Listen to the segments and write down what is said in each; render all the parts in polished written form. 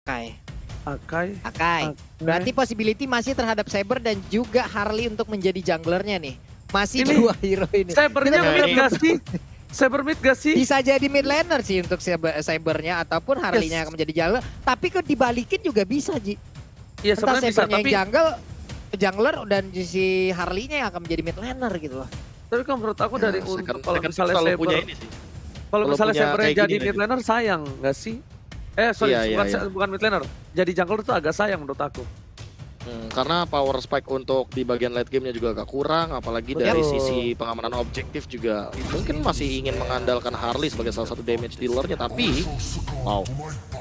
Akai. Akai. Akai. Berarti possibility masih terhadap Saber dan juga Harley untuk menjadi junglernya nih. Masih Ini, dua hero ini. Sabernya mid gak sih? Saber mid gak sih? Bisa jadi mid laner sih untuk Sabernya ataupun Harley-nya akan menjadi jungler. Tapi kok dibalikin juga bisa, Ji. Iya Entah sebenarnya bisa, Sabernya tapi yang jungler dan si Harley-nya yang akan menjadi mid laner gitu loh. tapi kalau menurut aku dari kalau misalnya selalu Saber punya ini sih. kalau misalnya punya Sabernya kayak jadi gini mid laner sayang gak sih? Sorry, Iya. bukan mid laner. Jadi jungler itu agak sayang menurut aku. Karena power spike untuk di bagian late game-nya juga agak kurang, apalagi dari sisi pengamanan objektif juga mungkin masih ingin mengandalkan Harley sebagai salah satu damage dealernya, tapi wow,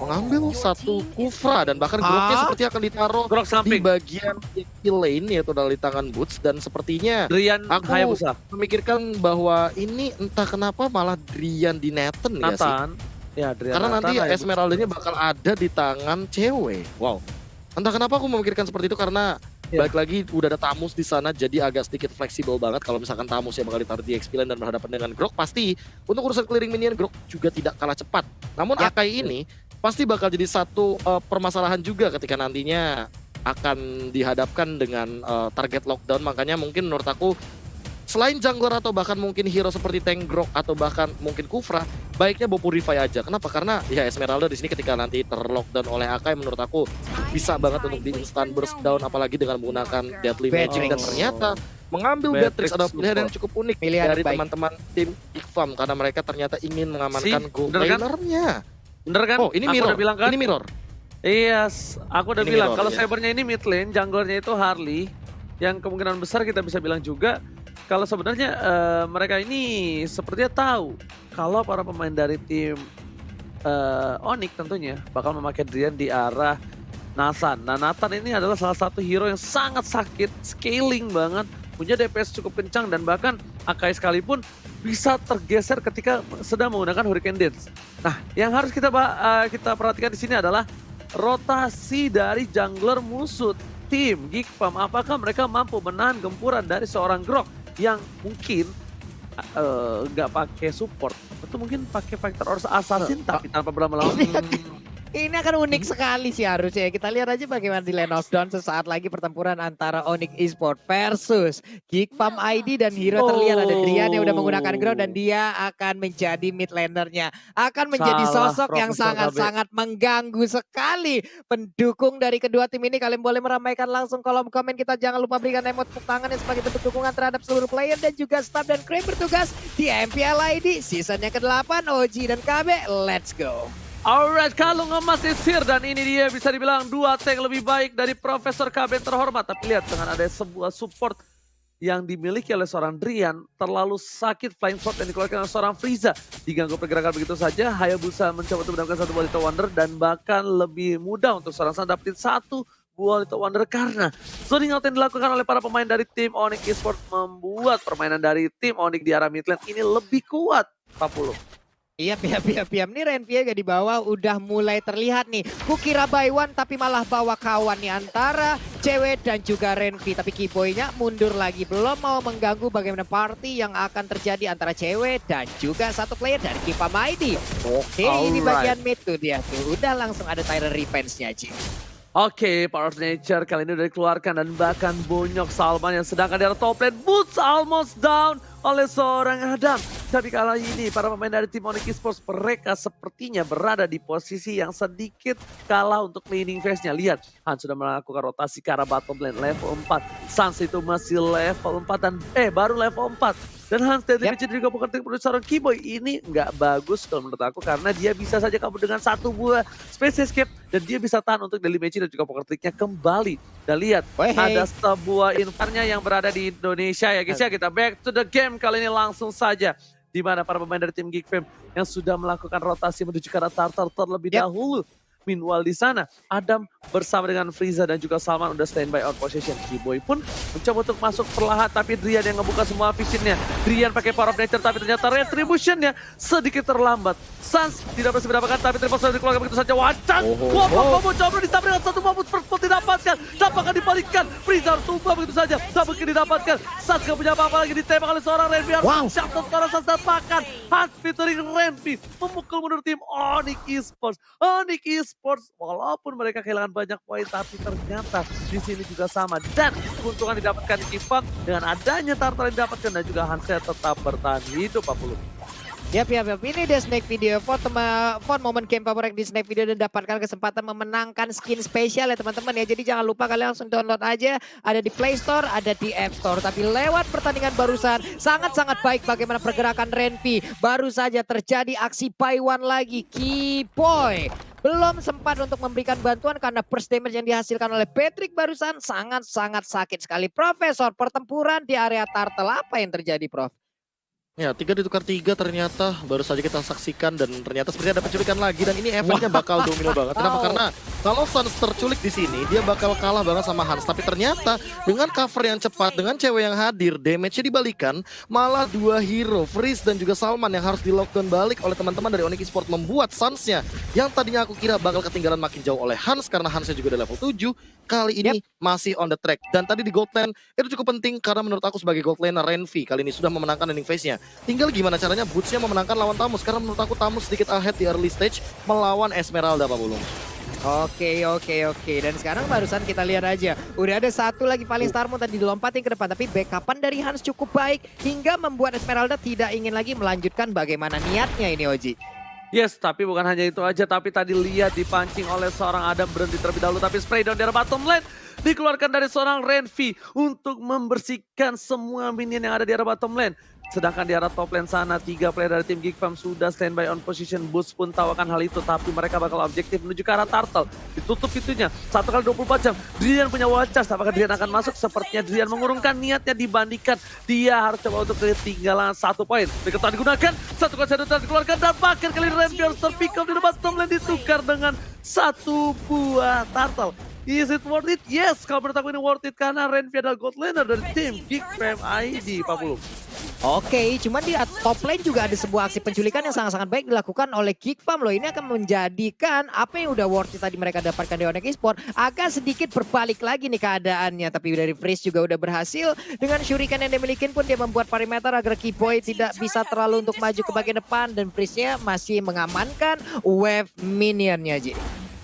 mengambil satu Kufra dan bahkan Groknya seperti akan ditaruh Grok di samping. bagian lane yaitu dari tangan Boots, dan sepertinya Drian aku Hayabusa. memikirkan bahwa ini entah kenapa malah Drian di Nathan ya sih. Nathan. Ya, Drian Karena Nathan, nanti Hayabusa. Esmeralda-nya bakal ada di tangan cewek. Wow. Entah kenapa aku memikirkan seperti itu, karena balik lagi udah ada Tamus di sana, jadi agak sedikit fleksibel banget. Kalau misalkan Tamus yang bakal ditaruh di XP lane dan berhadapan dengan Grok, pasti untuk urusan clearing minion Grok juga tidak kalah cepat. Namun Akai ini pasti bakal jadi satu permasalahan juga ketika nantinya akan dihadapkan dengan target lockdown. Makanya mungkin menurut aku selain jungler atau bahkan mungkin hero seperti Tank Grok atau bahkan mungkin Kufra, baiknya bawa Purify aja. Kenapa? Karena ya Esmeralda di sini ketika nanti terlockdown oleh Akai, menurut aku bisa banget untuk di instant burst down, apalagi dengan menggunakan Deadly Magic. Dan ternyata mengambil Beatrix adalah pilihan yang cukup unik dari teman-teman tim Ikfam, karena mereka ternyata ingin mengamankan gold laner-nya. Bener kan? Oh, ini aku mirror. Udah bilang kan? Ini mirror. Iya, aku udah Ini bilang mirror, kalau ya. Sabernya ini mid lane, junglernya itu Harley. Yang kemungkinan besar kita bisa bilang juga kalau sebenarnya mereka ini sepertinya tahu kalau para pemain dari tim Onyx tentunya bakal memakai Drian di arah Nathan. Nah, Nathan ini adalah salah satu hero yang sangat sakit, scaling banget, punya DPS cukup kencang, dan bahkan Akai sekalipun bisa tergeser ketika sedang menggunakan Hurricane Dance. Nah, yang harus kita perhatikan di sini adalah rotasi dari jungler musuh tim Geekfam. Apakah mereka mampu menahan gempuran dari seorang Grok yang mungkin nggak pakai support, atau mungkin pakai fighter or assassin tapi tanpa pernah melawan. Ini akan unik sekali sih harusnya. Kita lihat aja bagaimana di Lane of Dawn sesaat lagi pertempuran antara Onyx Esports versus Geekfam ID, dan hero terlihat ada Drian yang udah menggunakan grow dan dia akan menjadi mid lanernya. Akan menjadi sosok yang sangat-sangat mengganggu sekali pendukung dari kedua tim ini. Kalian boleh meramaikan langsung kolom komen kita. Jangan lupa berikan emot tepuk tangan sebagai bentuk dukungan terhadap seluruh player dan juga staff dan kru yang bertugas di MPL ID season yang ke-8. OG dan KB, let's go. Alright, Kalung Emas is here, dan ini dia bisa dibilang dua tank lebih baik dari Profesor KB yang terhormat. Tapi lihat dengan ada sebuah support yang dimiliki oleh seorang Drian, terlalu sakit flying sword yang dikeluarkan oleh seorang Frieza. Diganggu pergerakan begitu saja, Hayabusa mencoba untuk mendapatkan satu buah Little Wonder, dan bahkan lebih mudah untuk seorang San dapetin satu buah Little Wonder karena zoning out yang dilakukan oleh para pemain dari tim Onyx Esports membuat permainan dari tim Onyx di arah mid lane ini lebih kuat. 40. Iya, piam nih Renvia gak di bawah udah mulai terlihat nih. Kukira by one tapi malah bawa kawan nih antara cewek dan juga Renvi. Tapi Kiboynya mundur lagi, belum mau mengganggu bagaimana party yang akan terjadi antara cewek dan juga satu player dari Geekfam ID. Oke, ini bagian mid tuh dia tuh. Udah langsung ada Tyrant Revenge-nya, Ci. Oke, Power of Nature kali ini udah dikeluarkan, dan bahkan bonyok Salman yang sedangkan di arah top lane. Boots almost down oleh seorang Adam. Tapi kali ini para pemain dari tim Onyx Esports mereka sepertinya berada di posisi yang sedikit kalah untuk laning phase-nya. Lihat, Hans sudah melakukan rotasi ke arah bottom lane level 4. Sans itu masih level 4 dan baru level 4. Dan Hans Deadly Magic juga bukan tim seorang Kiboy. Ini nggak bagus kalau menurut aku, karena dia bisa saja kabur dengan satu buah Space Escape dan dia bisa tahan untuk Deadly Magic dan juga poker tricknya kembali. Dan lihat, ada sebuah infarnya yang berada di Indonesia ya guys ya. Kita back to the game kali ini langsung saja. Di mana para pemain dari tim Geekfam yang sudah melakukan rotasi menuju ke arah Tartar terlebih dahulu. Meanwhile di sana, Adam bersama dengan Frieza dan juga Salman udah standby on position. Kiboy pun mencoba untuk masuk perlahan, tapi Drian yang ngebuka semua visionnya. Drian pakai Power of Nature, tapi ternyata Retributionnya sedikit terlambat. Sans tidak berhasil mendapatkan, tapi Triple sudah dikeluarkan begitu saja. Wacan, Wobo coba disampai dengan satu Wobo first blood didapatkan. Dapatkan dibalikan, Frieza harus tumbang begitu saja. Double kill didapatkan, Sans gak punya apa-apa lagi, ditembak oleh seorang Renvi. Shutdown sekarang Sans dapatkan. Hans featuring Renvi memukul mundur tim Onyx Esports. Onyx Esports walaupun mereka kehilangan banyak poin tapi ternyata di sini juga sama dan keuntungan didapatkan Gifam dengan adanya Turtle yang didapatkan dan juga Hansa tetap bertahan hidup 40. Yap. Ini dia Snake Video. Vote momen game favorit di Snake Video dan dapatkan kesempatan memenangkan skin spesial ya teman-teman ya. Jadi jangan lupa kalian langsung download aja. Ada di Play Store, ada di App Store. Tapi lewat pertandingan barusan sangat-sangat baik bagaimana pergerakan Renvi. Baru saja terjadi aksi buy one lagi. Kiboy belum sempat untuk memberikan bantuan karena burst damage yang dihasilkan oleh Patrick barusan sangat-sangat sakit sekali. Profesor, pertempuran di area Turtle apa yang terjadi, Prof? Ya, 3 ditukar 3 ternyata baru saja kita saksikan dan ternyata seperti ada penculikan lagi dan ini efeknya bakal domino banget. Kenapa? Karena kalau Suns terculik di sini dia bakal kalah banget sama Hans. Tapi ternyata dengan cover yang cepat, dengan cewek yang hadir, damage-nya dibalikan, malah 2 hero, Freeze dan juga Salman yang harus di lockdown balik oleh teman-teman dari Onyx Esports membuat Suns-nya yang tadinya aku kira bakal ketinggalan makin jauh oleh Hans karena Hans-nya juga udah level 7, kali ini masih on the track. Dan tadi di gold lane itu cukup penting karena menurut aku sebagai gold laner Renvi kali ini sudah memenangkan ending phase-nya. Tinggal gimana caranya Boots-nya memenangkan lawan Tamus. Karena menurut aku Tamus sedikit ahead di early stage melawan Esmeralda, Pak Bulung. Oke. Dan sekarang barusan kita lihat aja. Udah ada satu lagi paling Starmon tadi dilompatin ke depan. Tapi backupan dari Hans cukup baik. Hingga membuat Esmeralda tidak ingin lagi melanjutkan bagaimana niatnya ini, Oji. Yes, tapi bukan hanya itu aja. Tapi tadi lihat dipancing oleh seorang Adam, berhenti terlebih dahulu. Tapi spray down dari bottom lane dikeluarkan dari seorang Renvi untuk membersihkan semua minion yang ada di arah bottom lane. Sedangkan di arah top lane sana, 3 player dari tim Geekfam sudah standby on position. Boost pun tahu akan hal itu, tapi mereka bakal objektif menuju ke arah Turtle. Ditutup pintunya, 1 kali 24 jam. Drian punya wall charge, apakah Drian akan masuk? Sepertinya Drian mengurungkan niatnya dibandingkan dia harus coba untuk ketinggalan 1 poin. Diketan digunakan, 1 kali 1 dikeluarkan, dan bahkan kali Renfield terpick up di depan top lane ditukar dengan 1 buah Turtle. Is it worth it? Yes, kalau menurut aku ini worth it karena Renvi adalah gold laner dari tim Geekfam ID, Pak Pulung. Oke, cuman di top lane juga ada sebuah aksi penculikan yang sangat-sangat baik dilakukan oleh Geekfam loh. Ini akan menjadikan apa yang udah worth it tadi mereka dapatkan di Onyx Esports agak sedikit berbalik lagi nih keadaannya. Tapi dari Freeze juga udah berhasil. Dengan shuriken yang dia milikin pun dia membuat perimeter agar Kiboy tidak bisa terlalu untuk maju ke bagian depan. Dan Freeze-nya masih mengamankan wave minionnya, Ji.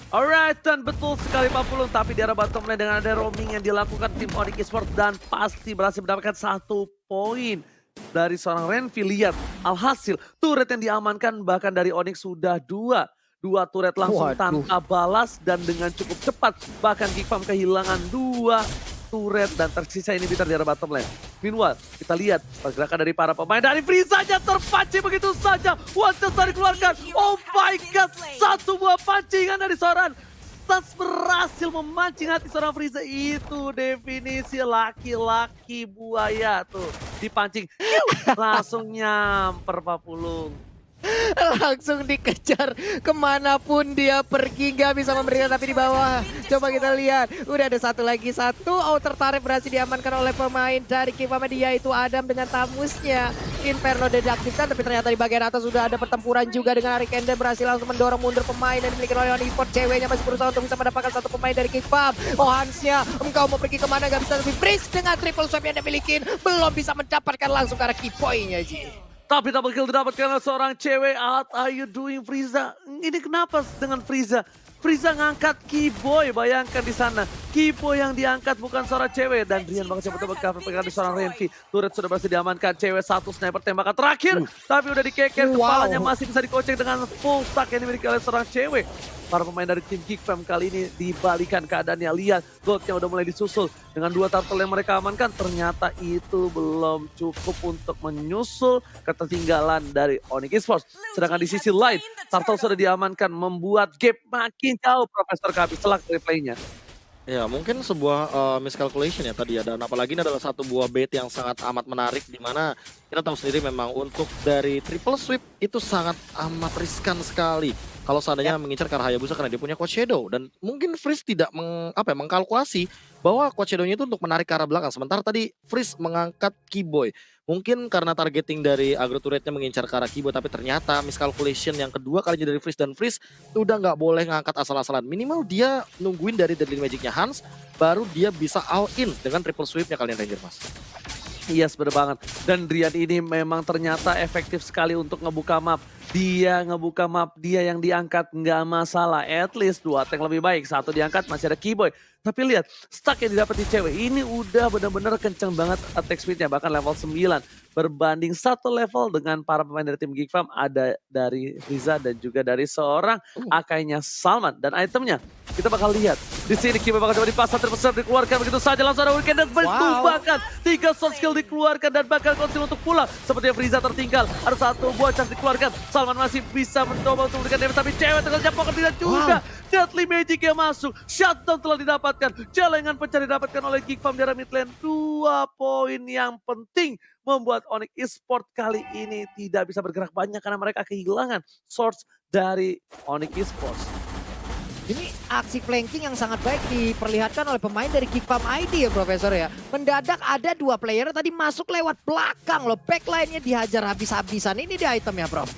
Alright, dan betul sekali Pak Pulung. Tapi di arah bottom lane dengan ada roaming yang dilakukan tim Onyx Esports dan pasti berhasil mendapatkan 1 poin dari seorang Renvi. Lihat, alhasil turret yang diamankan bahkan dari Onyx sudah 2 turret langsung tanpa balas dan dengan cukup cepat. Bahkan Geekfam kehilangan 2 turret dan tersisa ini di arah bottom lane. Meanwhile, kita lihat pergerakan dari para pemain dari Freeze saja terpancing begitu saja. One-shot dikeluarkan. Oh my god, 1 buah pancingan dari seorang Suns berhasil memancing hati seorang Freeze. Itu definisi laki-laki buaya tuh. Dipancing, langsung nyamper Pak Pulung. Langsung dikejar kemanapun dia pergi, nggak bisa memberikan tapi di bawah. Coba kita lihat, udah ada satu outer turret berhasil diamankan oleh pemain dari Geekfam yaitu Adam dengan tamusnya. Inferno diaktifkan tapi ternyata di bagian atas sudah ada pertempuran juga dengan Arikenda berhasil langsung mendorong mundur pemain dan dimiliki oleh Onyx Esports. Ceweknya masih berusaha untuk bisa mendapatkan 1 pemain dari Geekfam. Oh Hansnya, engkau mau pergi kemana gak bisa, tapi Freeze dengan triple swipe yang dia miliki belum bisa mendapatkan langsung ke arah Kiboy-nya, Ji. Tapi double kill didapatkan oleh seorang cewek. What are you doing, Frieza? Ini kenapa dengan Frieza? Frieza ngangkat Kiboy, bayangkan di sana. Kiboy yang diangkat bukan seorang cewek. Dan Drian bakal coba cover pegang di seorang Renvi. Turret sudah berhasil diamankan. Cewek 1 sniper tembakan terakhir. Tapi udah dikeker, kepalanya masih bisa dikocek dengan full stack yang dimiliki oleh seorang cewek. Para pemain dari tim Geekfam kali ini dibalikan keadaannya. Lihat, goldnya udah mulai disusul. Dengan 2 turtle yang mereka amankan, ternyata itu belum cukup untuk menyusul ketertinggalan dari Onyx Esports. Sedangkan di sisi lain, turtle sudah diamankan, membuat gap makin jauh Profesor Kabi setelah replaynya. Ya mungkin sebuah miscalculation ya tadi ya, dan apalagi ini adalah satu buah bait yang sangat amat menarik di mana kita tahu sendiri memang untuk dari triple sweep itu sangat amat riskan sekali kalau seandainya mengincar ke arah Hayabusa karena dia punya Quad Shadow, dan mungkin Freeze tidak mengkalkulasi bahwa Quad Shadow-nya itu untuk menarik ke arah belakang, sementara tadi Freeze mengangkat Kiboy. Mungkin karena targeting dari agro turretnya mengincar ke arah Kiboy, tapi ternyata miscalculation yang kedua kalinya dari Freeze, dan Freeze udah nggak boleh ngangkat asal-asalan. Minimal dia nungguin dari Deadly Magic-nya Hans, baru dia bisa all in dengan triple sweep-nya kalian Ranger, Mas. Yes, bener banget. Dan Drian ini memang ternyata efektif sekali untuk ngebuka map. Dia ngebuka map, dia yang diangkat nggak masalah. At least 2 tank lebih baik. 1 diangkat masih ada Keyboy. Tapi lihat, stack yang didapat di cewek ini udah bener-bener kenceng banget attack speednya. Bahkan level 9. Berbanding 1 level dengan para pemain dari tim Geek Farm. Ada dari Riza dan juga dari seorang akainya Salman. Dan itemnya kita bakal lihat. Di sini Keyboy bakal coba dipasang terbesar dikeluarkan begitu saja. Langsung ada Weekend dan bertumbakan. 3 shot skill dikeluarkan dan bakal konsil untuk pulang. Seperti yang Frieza tertinggal. Ada 1 buah chance dikeluarkan. Salman masih bisa mencoba untuk memberikan damage. Tapi cewek tengah poker tidak juga. Deadly Magic yang masuk. Shutdown telah didapatkan. Celengan pecah didapatkan oleh Geek Farm di area mid lane. 2 poin yang penting membuat Onyx Esports kali ini tidak bisa bergerak banyak karena mereka kehilangan source dari Onyx Esports. Ini aksi flanking yang sangat baik diperlihatkan oleh pemain dari Geek Farm ID ya Profesor ya. Mendadak ada 2 player tadi masuk lewat belakang loh. Backline-nya dihajar habis-habisan. Ini dia itemnya Prof.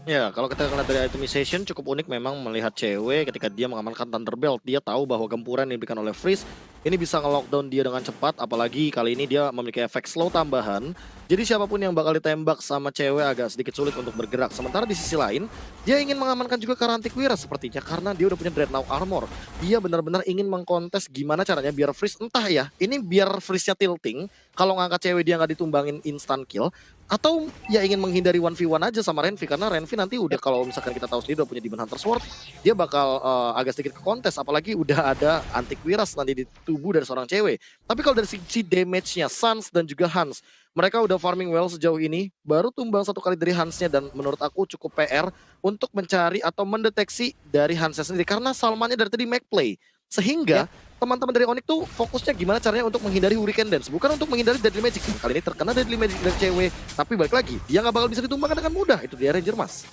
Ya, kalau kita lihat dari itemization cukup unik memang melihat cewek ketika dia mengamankan Thunderbelt. Dia tahu bahwa gempuran yang diberikan oleh Freeze ini bisa nge-lockdown dia dengan cepat. Apalagi kali ini dia memiliki efek slow tambahan. Jadi siapapun yang bakal ditembak sama cewek agak sedikit sulit untuk bergerak. Sementara di sisi lain, dia ingin mengamankan juga Karantik Wira sepertinya. Karena dia udah punya Dreadnought Armor. Dia benar-benar ingin mengkontes gimana caranya biar Freeze, entah ya, ini biar Freeze-nya tilting. Kalau ngangkat cewek dia nggak ditumbangin instant kill. Atau ya ingin menghindari 1v1 aja sama Renvi. Karena Renvi nanti udah kalau misalkan kita tahu sendiri udah punya Demon Hunter Sword. Dia bakal agak sedikit ke kontes. Apalagi udah ada Antiquiras nanti di tubuh dari seorang cewek. Tapi kalau dari sisi damage-nya Sans dan juga Hans, mereka udah farming well sejauh ini. Baru tumbang 1 kali dari Hansnya. Dan menurut aku cukup PR untuk mencari atau mendeteksi dari Hansnya sendiri. Karena Salmannya dari tadi make play. Sehingga teman-teman dari Onyx tuh fokusnya gimana caranya untuk menghindari Hurricane Dance. Bukan untuk menghindari Deadly Magic. Kali ini terkena Deadly Magic dari cewek. Tapi balik lagi, dia nggak bakal bisa ditumbangkan dengan mudah. Itu dia Ranger Mas.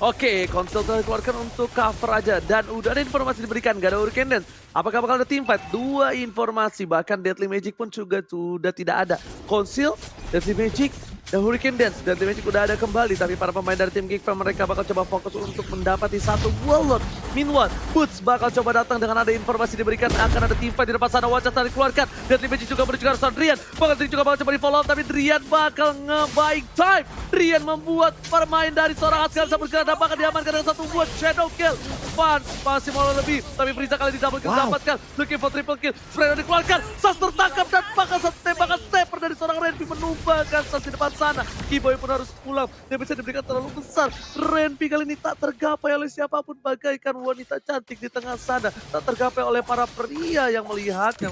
Oke, konsol telah dikeluarkan untuk cover aja. Dan udah ada informasi diberikan, gak ada Hurricane Dance. Apakah bakal ada teamfight? 2 informasi, bahkan Deadly Magic pun juga sudah tidak ada. Conceal, Deadly Magic, dan Hurricane Dance. Deadly Magic udah ada kembali, tapi para pemain dari tim Geek Farm mereka bakal coba fokus untuk mendapati 1 wall load. Meanwhile, Boots bakal coba datang dengan ada informasi diberikan akan ada teamfight di depan sana. Wajah tadi dikeluarkan. Deadly Magic juga menuju ke arah Drian. Bakal juga bakal coba di follow up, tapi Drian bakal nge-buying time. Drian membuat permain dari seorang Askar bisa bergerak dan bakal diamankan dengan 1 buat shadow kill. Fans masih mau lebih, tapi Frieza kali ini double kill dapatkan. Looking for triple kill. Spreader dikeluarkan. Sas tertangkap dan bakal satu tembakan stepper dari seorang Renvi menumbangkan Sas di depan sana. Keyboy pun harus pulang. Dia bisa diberikan terlalu besar. Renvi kali ini tak tergapai oleh siapapun bagaikan wanita cantik di tengah sana. Tak tergapai oleh para pria yang melihatnya.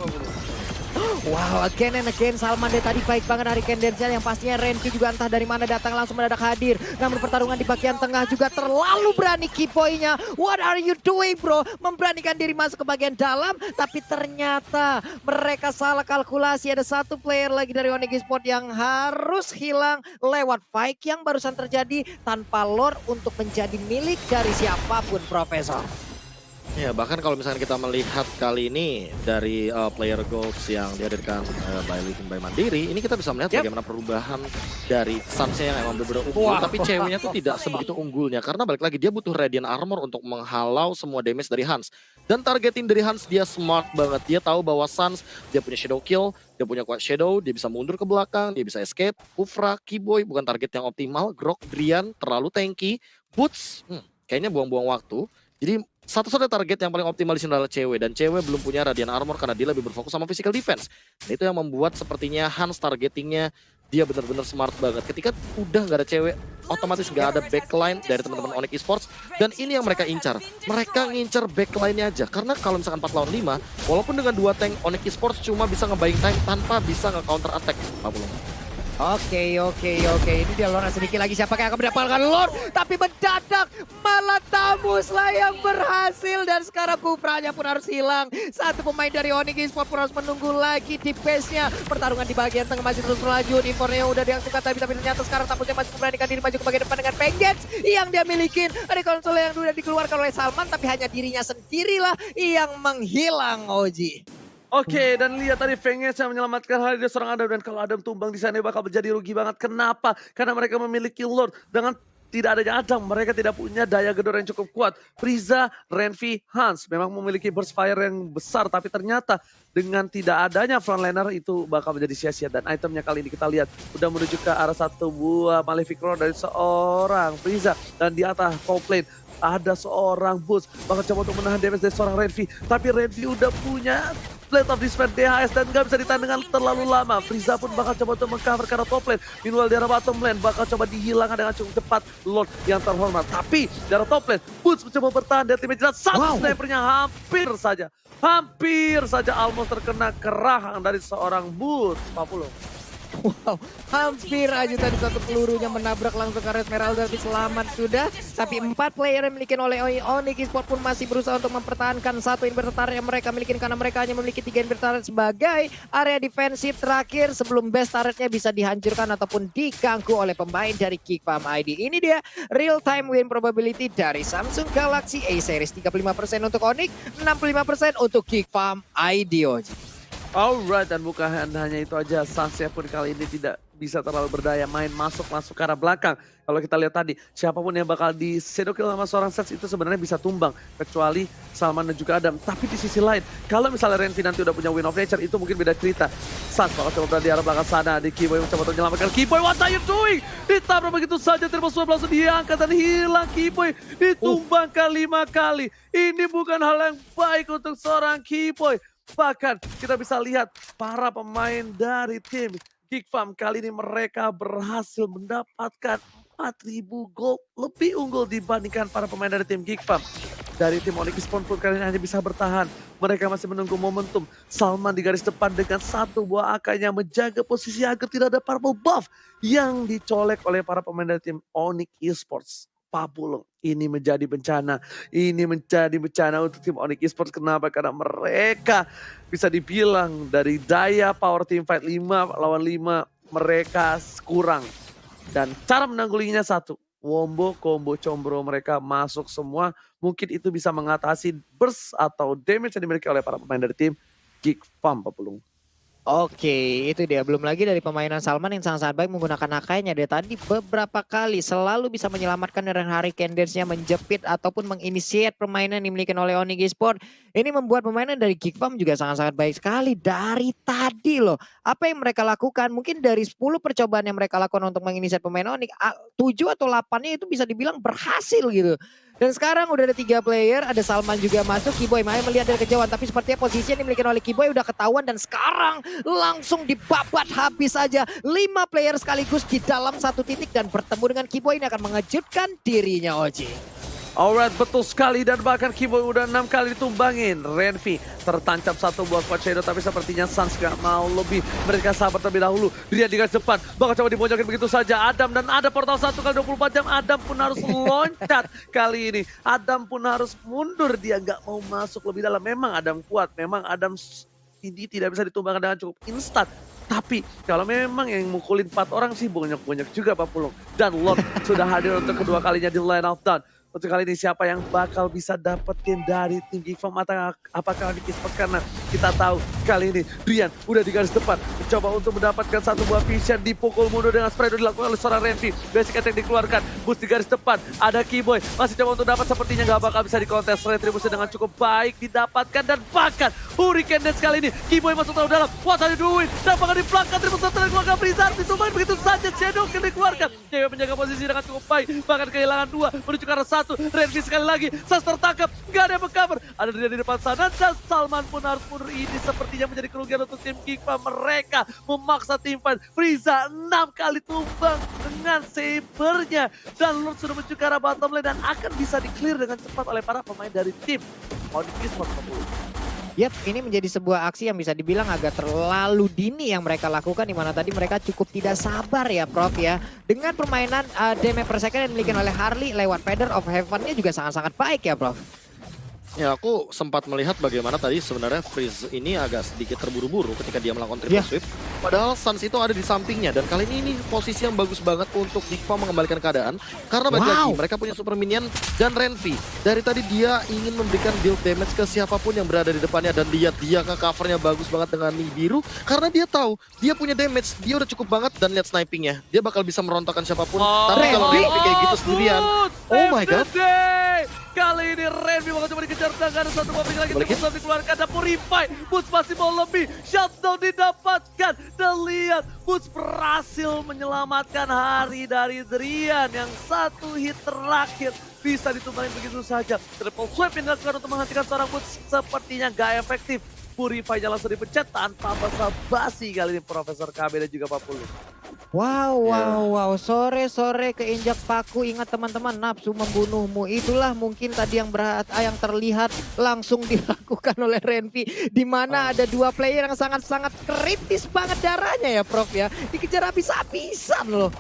Wow, again and again Salman dari tadi baik banget dari Kendensnya yang pastinya Renvi juga entah dari mana datang langsung mendadak hadir. Namun pertarungan di bagian tengah juga terlalu berani Keyboy-nya. What are you doing bro? Memberanikan diri masuk ke bagian dalam tapi ternyata mereka salah kalkulasi. Ada 1 player lagi dari Onyx Esports yang harus hilang lewat fight yang barusan terjadi tanpa lore untuk menjadi milik dari siapapun Profesor. Ya, bahkan kalau misalnya kita melihat kali ini dari player goals yang dihadirkan by Living by Mandiri, ini kita bisa melihat bagaimana perubahan dari Sansnya yang emang benar-benar unggul, tapi ceweknya tuh tidak sebegitu unggulnya karena balik lagi dia butuh Radiant Armor untuk menghalau semua damage dari Hans. Dan targeting dari Hans dia smart banget, dia tahu bahwa Sans dia punya Shadow Kill, dia punya Quiet Shadow, dia bisa mundur ke belakang, dia bisa escape. Kufra, Keyboy bukan target yang optimal, Grok, Drian terlalu tanky, Boots kayaknya buang-buang waktu. Jadi satu-satunya target yang paling optimal di sini adalah cewek. Dan cewek belum punya Radiant Armor karena dia lebih berfokus sama physical defense. Dan itu yang membuat sepertinya Hans targetingnya dia benar-benar smart banget. Ketika udah nggak ada cewek, otomatis nggak ada backline dari teman-teman Onyx Esports. Dan ini yang mereka incar. Mereka ngincar backline-nya aja. Karena kalau misalkan 4 lawan 5, walaupun dengan 2 tank, Onyx Esports cuma bisa nge-buying time tanpa bisa nge-counter attack. Oke. Ini dia Lord sedikit lagi. Siapa yang akan mendapatkan Lord? Tapi mendadak malah Tamus lah yang berhasil. Dan sekarang Kufranya pun harus hilang. 1 pemain dari Onyx Esports pun harus menunggu lagi di base-nya. Pertarungan di bagian tengah masih terus berlanjut. Infornya udah diangkat tapi ternyata sekarang Tamusnya masih memberanikan diri maju ke bagian depan dengan Vengeance yang dia milikin. Ada konsol yang sudah dikeluarkan oleh Salman. Tapi hanya dirinya sendirilah yang menghilang, Oji. Oke, dan lihat tadi Vengeance yang menyelamatkan hari dia seorang Adam. Dan kalau Adam tumbang di sana bakal menjadi rugi banget. Kenapa? Karena mereka memiliki Lord dengan tidak adanya Adam, mereka tidak punya daya gedor yang cukup kuat. Frieza, Renvi, Hans memang memiliki burst fire yang besar, tapi ternyata dengan tidak adanya frontliner itu bakal menjadi sia-sia. Dan itemnya kali ini kita lihat udah menuju ke arah satu buah Malefic Roar dari seorang Frieza. Dan di atas top lane ada seorang Boots bakal coba untuk menahan damage dari seorang Renvi. Tapi Renvi udah punya Blade of Despair DHS dan gak bisa ditahan dengan terlalu lama. Frieza pun bakal coba untuk mengcover ke arah top lane. Meanwhile di arah bottom lane bakal coba dihilangkan dengan cukup cepat Lord yang terhormat. Tapi di arah top lane Boots mencoba bertahan dari tim jelas. Satu snipernya hampir saja almost terkena kerahang dari seorang Boots. 40. Wow, hampir aja tadi satu pelurunya menabrak langsung ke Esmeralda, tapi selamat sudah. Tapi 4 player yang dimiliki oleh Onyx Esports pun masih berusaha untuk mempertahankan satu inverter turret yang mereka miliki, karena mereka hanya memiliki 3 inverter turret sebagai area defensif terakhir sebelum base turretnya bisa dihancurkan ataupun diganggu oleh pemain dari Geekfam ID. Ini dia real time win probability dari Samsung Galaxy A series, 35% untuk Onyx, 65% untuk Geekfam ID. Alright, dan bukan hanya itu aja, Sansya pun kali ini tidak bisa terlalu berdaya main masuk ke arah belakang. Kalau kita lihat tadi, siapapun yang bakal di shadow kill sama seorang Sets itu sebenarnya bisa tumbang, kecuali Salman dan juga Adam. Tapi di sisi lain, kalau misalnya Renvi nanti udah punya Win of Nature, itu mungkin beda cerita. Sans bakal coba berada di arah belakang sana, di Keyboy mencoba untuk menyelamatkan Keyboy. What are you doing? Ditabrak begitu saja, Triple Sword langsung diangkat dan hilang Keyboy. Ditumbangkan 5 kali. Ini bukan hal yang baik untuk seorang Keyboy. Bahkan kita bisa lihat para pemain dari tim Geekfam kali ini mereka berhasil mendapatkan 4.000 gold, lebih unggul dibandingkan para pemain dari tim Geekfam. Dari tim Onyx Esports pun kali ini hanya bisa bertahan. Mereka masih menunggu momentum. Salman di garis depan dengan satu buah AK yang menjaga posisi agar tidak ada purple buff yang dicolek oleh para pemain dari tim Onyx Esports. Pabulung, ini menjadi bencana. Ini menjadi bencana untuk tim Onyx Esports. Kenapa? Karena mereka bisa dibilang dari daya power team fight 5 lawan 5 mereka kurang. Dan cara menanggulinya satu, wombo, combo, combro mereka masuk semua. Mungkin itu bisa mengatasi burst atau damage yang dimiliki oleh para pemain dari tim Geekfam, Pabulung. Oke, itu dia. Belum lagi dari permainan Salman yang sangat-sangat baik menggunakan AK-nya. Dia tadi beberapa kali selalu bisa menyelamatkan dari Hurricane Dance-nya, menjepit ataupun menginisiat permainan yang dimiliki oleh Onyx Esports. Ini membuat permainan dari Geekfam juga sangat-sangat baik sekali dari tadi loh. Apa yang mereka lakukan, mungkin dari 10 percobaan yang mereka lakukan untuk menginisiat pemain Onyx, 7 atau 8-nya itu bisa dibilang berhasil gitu. Dan sekarang udah ada 3 player, ada Salman juga masuk, Keyboy main melihat dari kejauhan, tapi sepertinya posisi yang dimiliki oleh Keyboy udah ketahuan dan sekarang langsung dibabat habis saja. 5 player sekaligus di dalam satu titik dan bertemu dengan Keyboy ini akan mengejutkan dirinya, Oji. Alright, betul sekali, dan bahkan Keyboy udah 6 kali ditumbangin. Renvi tertancap satu buah quad shadow, tapi sepertinya Sans gak mau lebih. Mereka sabar terlebih dahulu. Dia di garis depan, bakal coba dibonyokin begitu saja. Adam, dan ada portal 1 kali 24 jam. Adam pun harus loncat kali ini. Adam pun harus mundur, dia gak mau masuk lebih dalam. Memang Adam kuat, memang Adam ini tidak bisa ditumbangkan dengan cukup instan. Tapi kalau memang yang mukulin 4 orang sih banyak juga Pak Pulung. Dan Lord sudah hadir untuk kedua kalinya di line of down. Untuk kali ini siapa yang bakal bisa dapetin dari tim Geekfam atau apakah Onyx Esports, karena kita tahu kali ini Brian udah di garis depan mencoba untuk mendapatkan satu buah vision, dipukul mundur dengan spread dilakukan oleh seorang Renvi. Basic attack dikeluarkan, boost di garis depan, ada Keyboy masih coba untuk dapat, sepertinya gak bakal bisa dikontes. Retribusi dengan cukup baik didapatkan dan bahkan Hurricane Dance kali ini Keyboy masuk terlalu dalam. What are you doing? Dan bakal dipelangkan Triple Shot dikeluarkan Blizzard, ditumbangin begitu saja. Shadow Kill dikeluarkan, Cewek menjaga posisi dengan cukup baik, bahkan kehilangan 2 menuju ke arah 1. Renvi sekali lagi, Sans tertangkap, gak ada yang meng-cover. Ada dia di depan sana dan Salman pun harus mundur. Ini sepertinya menjadi kerugian untuk tim Geekfam. Mereka memaksa tim fight. Frieza 6 kali tumbang dengan sabernya. Dan Lord sudah menuju ke arah bottom lane dan akan bisa di-clear dengan cepat oleh para pemain dari tim Onyx Esports. Yap, ini menjadi sebuah aksi yang bisa dibilang agak terlalu dini yang mereka lakukan, di mana tadi mereka cukup tidak sabar ya Prof ya. Dengan permainan damage per second yang dimiliki oleh Harley lewat Feather of Heaven-nya juga sangat-sangat baik ya Prof. Ya, aku sempat melihat bagaimana tadi sebenarnya Freeze ini agak sedikit terburu-buru ketika dia melakukan triple Iya. sweep. Padahal Suns itu ada di sampingnya dan kali ini posisi yang bagus banget untuk Digva mengembalikan keadaan. Karena balik lagi mereka punya super minion dan Renvi. Dari tadi dia ingin memberikan build damage ke siapapun yang berada di depannya dan lihat dia ke covernya bagus banget dengan mie biru karena dia tahu dia punya damage, dia udah cukup banget dan lihat snipingnya. Dia bakal bisa merontokkan siapapun. Tapi kalau Renvi kayak gitu sendirian, oh my god. Kali ini Renvi bakal coba dikejar dan ada satu mobil lagi yang dikeluarkan ada Purify. Boots masih mau lebih, shutdown didapatkan dan lihat Boots berhasil menyelamatkan hari dari Drian yang satu hit terakhir bisa ditumbalin begitu saja. Triple sweep yang dilakukan untuk menghentikan seorang Boots sepertinya gak efektif. Purify-nya langsung dipencet tanpa basa-basi kali ini Profesor KB dan juga Papulu. Wow. Sore-sore keinjak paku. Ingat teman-teman, nafsu membunuhmu. Itulah mungkin tadi yang yang terlihat langsung dilakukan oleh Renvi. Di mana ada dua player yang sangat-sangat kritis banget darahnya ya Prof ya. Dikejar habis-habisan loh.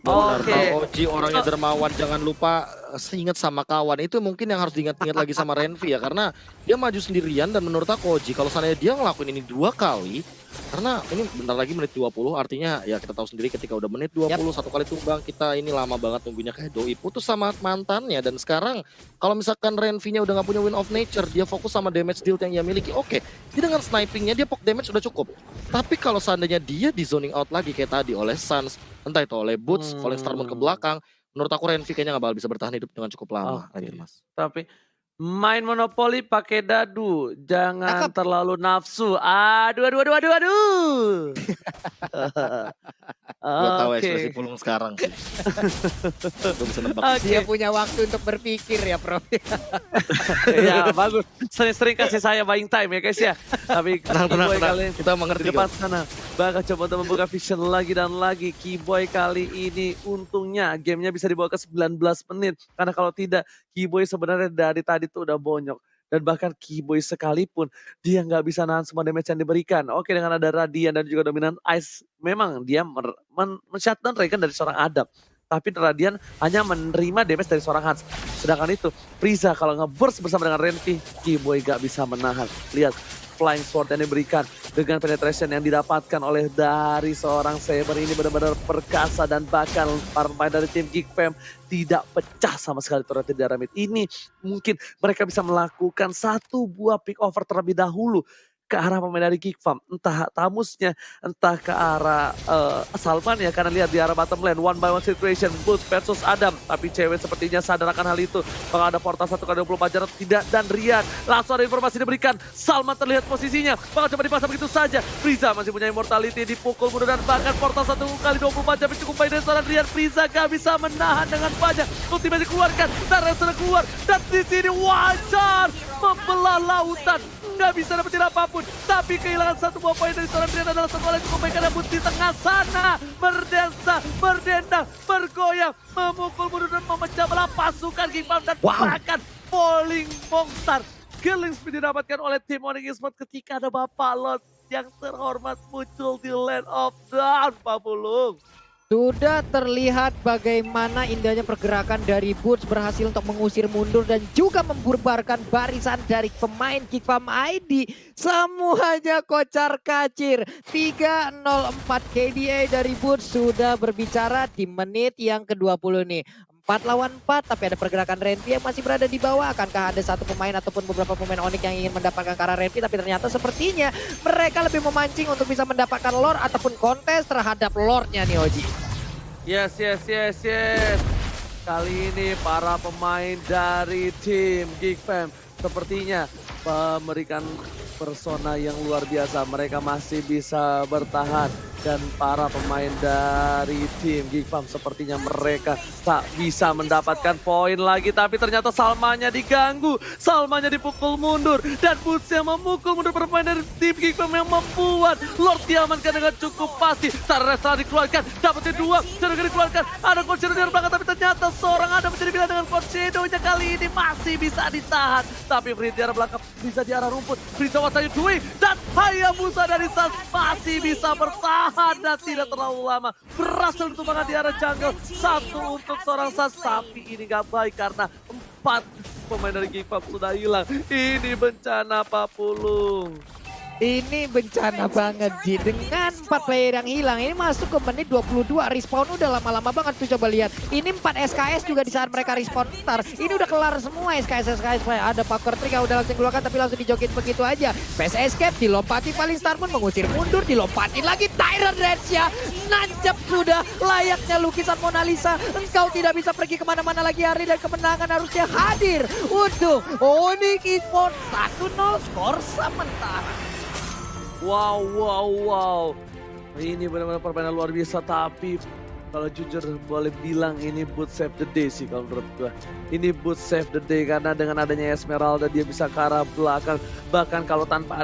Oke. Oji orangnya dermawan, jangan lupa seingat sama kawan. Itu mungkin yang harus diingat-ingat lagi sama Renvi ya. Karena dia maju sendirian dan menurut aku Oji kalau seandainya dia ngelakuin ini 2 kali. Karena ini bentar lagi menit 20 artinya ya kita tahu sendiri ketika udah menit 20 satu kali tumbang kita ini lama banget nunggunya kayak Doi putus sama mantannya. Dan sekarang kalau misalkan Renvi-nya udah gak punya win of nature, dia fokus sama damage deal yang dia miliki. Oke, dia dengan snipingnya dia poke damage udah cukup. Tapi kalau seandainya dia di zoning out lagi kayak tadi oleh Suns, entah itu oleh Boots, Falling Star Moon ke belakang, menurut aku Renvi kayaknya gak bakal bisa bertahan hidup dengan cukup lama. Lanjut Mas. Tapi main monopoli pakai dadu, jangan terlalu nafsu. Aduh. Gue tahu ekspresi Pulung sekarang sih. Gue bisa nebak. Dia punya waktu untuk berpikir ya Prof. Ya bagus, sering-sering kasih saya buying time ya guys ya. Tapi Tenang. kalian Kita mengerti. di depan sana bakal coba untuk membuka vision lagi dan lagi. Keyboy kali ini untungnya gamenya bisa dibawa ke 19 menit. Karena kalau tidak, Keyboy sebenarnya dari tadi tuh udah bonyok. Dan bahkan Keyboy sekalipun dia nggak bisa nahan semua damage yang diberikan. Oke, dengan ada Radiant dan juga Dominant Ice, memang dia men-shutdown Regen dari seorang Adam. Tapi Radiant hanya menerima damage dari seorang Hans. Sedangkan itu, Frieza kalau nge-burst bersama dengan Renvi, Keyboy gak bisa menahan. Lihat, Flying Sword yang diberikan dengan penetration yang didapatkan oleh dari seorang Saber ini benar-benar perkasa. Dan bahkan para pemain dari tim Geek Fam tidak pecah sama sekali turret di daerah mid. Ini mungkin mereka bisa melakukan satu buah pick over terlebih dahulu ke arah pemain dari Geek Farm, entah Tamusnya, entah ke arah Salman ya, karena lihat di arah bottom lane, 1-by-1 situation, Boots versus Adam, tapi cewek sepertinya sadar akan hal itu, kalau ada portal 1x24 jam tidak, dan Rian, langsung ada informasi diberikan, Salman terlihat posisinya, bakal coba dipasang begitu saja, Frieza masih punya immortality, dipukul mundur dan bahkan portal 1x24 jam cukup baik dari seorang Rian, Frieza gak bisa menahan dengan banyak, ultimate dikeluarkan, Tara sudah keluar, dan di sini wajar membelah lautan, nggak bisa dapetin apapun, tapi kehilangan satu buah poin dari seorang Rian adalah satu hal yang cukup baik karena Boots di tengah sana berdansa, berdendang, bergoyang, memukul mundur dan memecah belah pasukan Geek Farm dan bahkan Falling Monster. Killing speed didapatkan oleh tim Onyx Esports ketika ada Bapak Lot yang terhormat muncul di Land of Dawn, Pak Pulung. Sudah terlihat bagaimana indahnya pergerakan dari Boots berhasil untuk mengusir mundur dan juga membubarkan barisan dari pemain Geek Farm ID. Semuanya kocar kacir. 3-0-4 KDA dari Boots sudah berbicara di menit yang ke-20 nih. 4 lawan 4, tapi ada pergerakan Renvi yang masih berada di bawah. Akankah ada satu pemain ataupun beberapa pemain Onyx yang ingin mendapatkan ke arah Renvi, tapi ternyata sepertinya mereka lebih memancing untuk bisa mendapatkan lore ataupun kontes terhadap lore-nya nih Oji. Yes. Kali ini para pemain dari tim Geek Fam sepertinya memberikan persona yang luar biasa. Mereka masih bisa bertahan. Dan para pemain dari tim Geek Farm sepertinya mereka tak bisa mendapatkan poin lagi. Tapi ternyata Salmanya diganggu, Salmanya dipukul mundur. Dan Boots yang memukul mundur pemain dari tim Geek Farm yang membuat Lord diamankan dengan cukup pasti. Tara dikeluarkan, dapatnya 2, Shadow dikeluarkan. Ada Coach Shadow di belakang, tapi ternyata seorang ada menjadi bilang dengan Coach Shadow-nya kali ini masih bisa ditahan. Tapi Frieza di arah belakang, Frieza di arah rumput, Frieza what are you doing? Dan Hayabusa dari Suns masih bisa bertahan. Dan tidak terlalu lama berhasil ditumbangkan di arah jungle. 1 untuk seorang Suns, tapi ini gak baik karena 4 pemain dari Geek Pop sudah hilang. Ini bencana Pak Pulung. Ini bencana banget Ji, dengan 4 player yang hilang. Ini masuk ke menit 22, respawn udah lama-lama banget tuh, coba lihat. Ini 4 SKS juga di saat mereka respawn ntar. Ini udah kelar semua SKS. Ada poker trick yang udah langsung keluarkan tapi langsung dijokin begitu aja. Face escape, dilompati paling Starman, mengusir mundur, dilompatin lagi Tyrant Reds ya. Nancep sudah layaknya lukisan Mona Lisa. Engkau tidak bisa pergi kemana-mana lagi hari dan kemenangan harusnya hadir untuk Onyx Esports 1-0 skor sementara. Wow. Ini benar-benar permainan luar biasa, tapi kalau jujur boleh bilang ini boot save the day sih kalau menurut gua. Ini boot save the day karena dengan adanya Esmeralda dia bisa ke arah belakang. Bahkan kalau tanpa